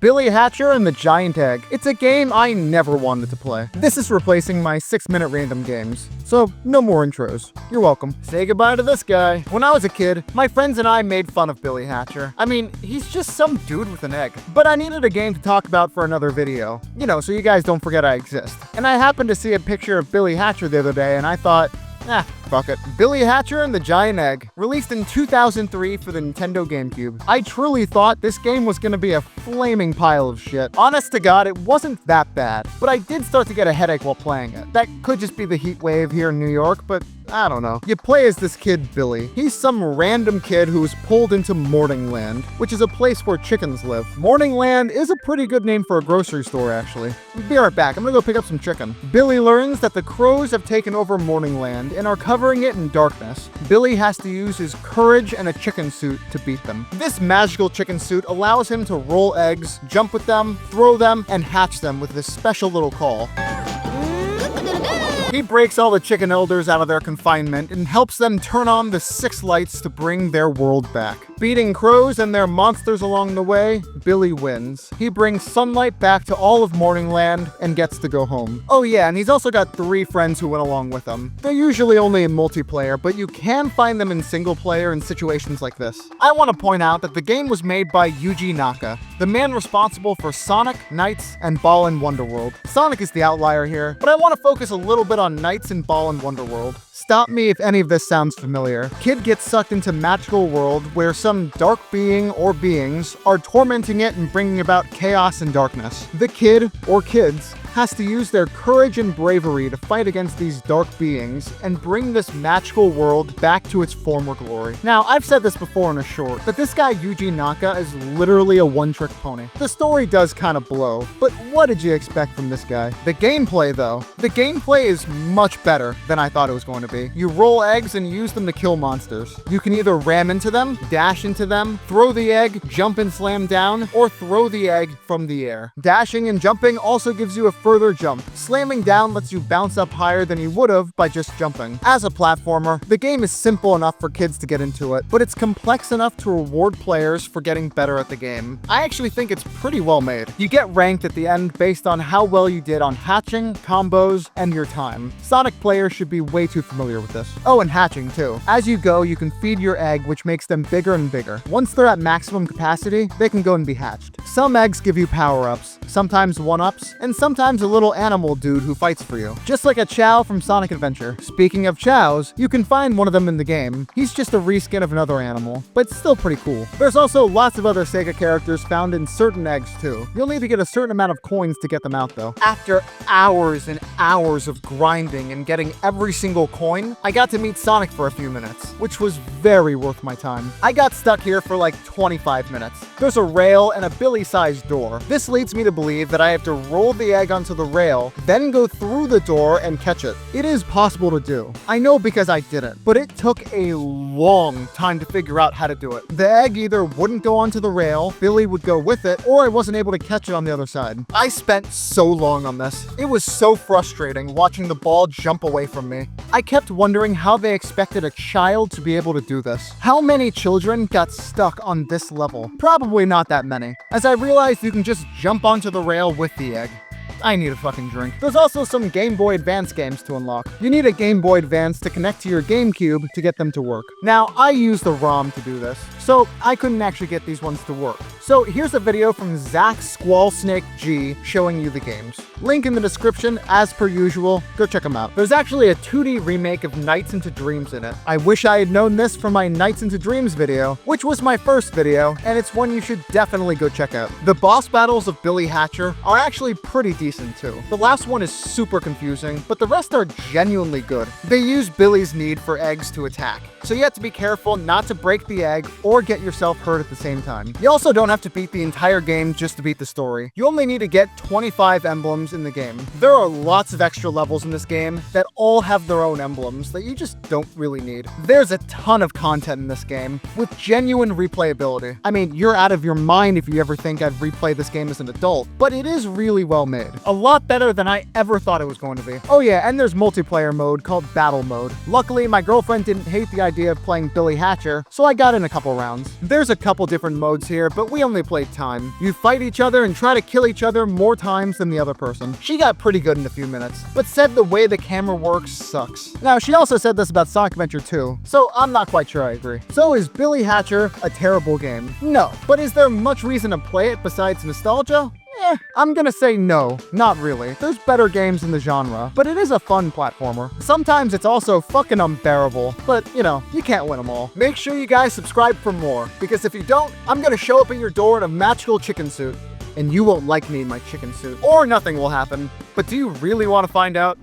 Billy Hatcher and the Giant Egg. It's a game I never wanted to play. This is replacing my 6-minute random games. So, no more intros. You're welcome. Say goodbye to this guy. When I was a kid, my friends and I made fun of Billy Hatcher. I mean, he's just some dude with an egg. But I needed a game to talk about for another video. You know, so you guys don't forget I exist. And I happened to see a picture of Billy Hatcher the other day, and I thought, fuck it. Billy Hatcher and the Giant Egg, released in 2003 for the Nintendo GameCube. I truly thought this game was gonna be a flaming pile of shit. Honest to God, it wasn't that bad, but I did start to get a headache while playing it. That could just be the heat wave here in New York, but I don't know. You play as this kid, Billy. He's some random kid who was pulled into Morningland, which is a place where chickens live. Morningland is a pretty good name for a grocery store, actually. Be right back. I'm gonna go pick up some chicken. Billy learns that the crows have taken over Morningland and are covering it in darkness. Billy has to use his courage and a chicken suit to beat them. This magical chicken suit allows him to roll eggs, jump with them, throw them, and hatch them with this special little call. He breaks all the chicken elders out of their confinement and helps them turn on the 6 lights to bring their world back. Beating crows and their monsters along the way, Billy wins. He brings sunlight back to all of Morningland and gets to go home. Oh yeah, and he's also got 3 friends who went along with him. They're usually only in multiplayer, but you can find them in single player in situations like this. I want to point out that the game was made by Yuji Naka, the man responsible for Sonic, Knights, and Ball and Wonderworld. Sonic is the outlier here, but I want to focus a little bit on Knights and Ball and Wonderworld. Stop me if any of this sounds familiar. Kid gets sucked into magical world where some dark being or beings are tormenting it and bringing about chaos and darkness. The kid, or kids, has to use their courage and bravery to fight against these dark beings and bring this magical world back to its former glory. Now, I've said this before in a short, but this guy Yuji Naka is literally a one-trick pony. The story does kind of blow, but what did you expect from this guy? The gameplay, though. The gameplay is much better than I thought it was going to be. You roll eggs and use them to kill monsters. You can either ram into them, dash into them, throw the egg, jump and slam down, or throw the egg from the air. Dashing and jumping also gives you a further jump. Slamming down lets you bounce up higher than you would have by just jumping. As a platformer, the game is simple enough for kids to get into it, but it's complex enough to reward players for getting better at the game. I actually think it's pretty well made. You get ranked at the end based on how well you did on hatching, combos, and your time. Sonic players should be way too familiar with this. Oh, and hatching too. As you go, you can feed your egg, which makes them bigger and bigger. Once they're at maximum capacity, they can go and be hatched. Some eggs give you power-ups, sometimes 1-ups, and sometimes a little animal dude who fights for you. Just like a Chow from Sonic Adventure. Speaking of Chows, you can find one of them in the game. He's just a reskin of another animal, but still pretty cool. There's also lots of other Sega characters found in certain eggs too. You'll need to get a certain amount of coins to get them out though. After hours and hours of grinding and getting every single coin, I got to meet Sonic for a few minutes, which was very worth my time. I got stuck here for like 25 minutes. There's a rail and a Billy-sized door. This leads me to believe that I have to roll the egg onto the rail, then go through the door and catch it. It is possible to do. I know because I did it, but it took a long time to figure out how to do it. The egg either wouldn't go onto the rail, Billy would go with it, or I wasn't able to catch it on the other side. I spent so long on this. It was so frustrating watching the ball jump away from me. I kept wondering how they expected a child to be able to do this. How many children got stuck on this level? Probably not that many, as I realized you can just jump onto the rail with the egg. I need a fucking drink. There's also some Game Boy Advance games to unlock. You need a Game Boy Advance to connect to your GameCube to get them to work. Now, I used the ROM to do this, so I couldn't actually get these ones to work. So here's a video from Zach Squallsnake G showing you the games. Link in the description, as per usual. Go check them out. There's actually a 2D remake of Nights into Dreams in it. I wish I had known this from my Nights into Dreams video, which was my first video, and it's one you should definitely go check out. The boss battles of Billy Hatcher are actually pretty decent too. The last one is super confusing, but the rest are genuinely good. They use Billy's need for eggs to attack, so you have to be careful not to break the egg or get yourself hurt at the same time. You also don't have to beat the entire game just to beat the story. You only need to get 25 emblems in the game. There are lots of extra levels in this game that all have their own emblems that you just don't really need. There's a ton of content in this game with genuine replayability. I mean, you're out of your mind if you ever think I'd replay this game as an adult, but it is really well made. A lot better than I ever thought it was going to be. Oh yeah, and there's multiplayer mode called Battle Mode. Luckily, my girlfriend didn't hate the idea idea of playing Billy Hatcher, so I got in a couple rounds. There's a couple different modes here, but we only played time. You fight each other and try to kill each other more times than the other person. She got pretty good in a few minutes, but said the way the camera works sucks. Now, she also said this about Sonic Adventure 2, so I'm not quite sure I agree. So is Billy Hatcher a terrible game? No. But is there much reason to play it besides nostalgia? I'm gonna say no, not really. There's better games in the genre, but it is a fun platformer. Sometimes it's also fucking unbearable, but you know, you can't win them all. Make sure you guys subscribe for more, because if you don't, I'm gonna show up at your door in a magical chicken suit. And you won't like me in my chicken suit. Or nothing will happen. But do you really want to find out?